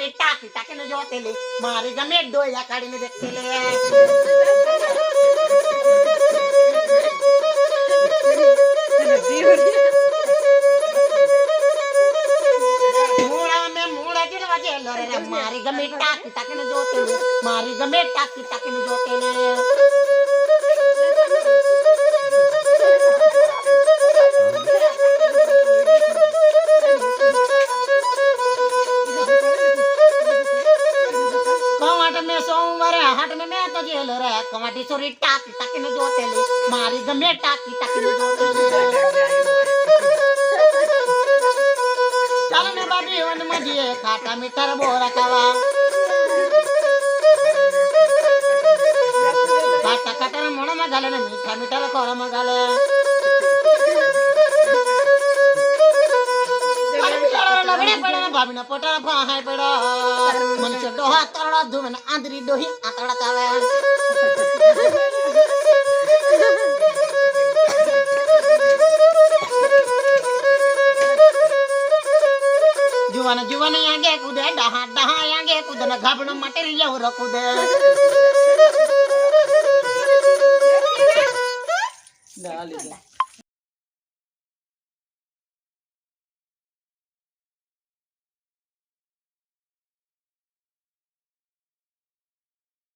ચોરી ટાકી ટાકીને જોતેલી મારી ગમે ડોયા કાઢીને દેખેલી મારી ગમે ટાકી ટાકીને જોતેલી મારી ગમે ટાકી ટાકીને જોતેલી सोमवार हाट में मैं तो जेल रे कमाटी चोरी टाकी टाकीने जोतेली मारी गमे टाकी टाकीने जोतेली चल ने बाबी वन मजिए खाटा मीठा बोरा खावा खाटा खाटा मोण में घाले ने मीठा मीठा खोरा में घाले लगड़े पड़े ना भाभी ना पोटा फाहाय पड़ा मनुष्य डोहा तड़ा धुमन आंधरी डोही आतड़ा चावे जुवान जुवान आगे कूदे डहा डहा आगे कूदे ना घाबण मटेरियल हो रखूदे डाली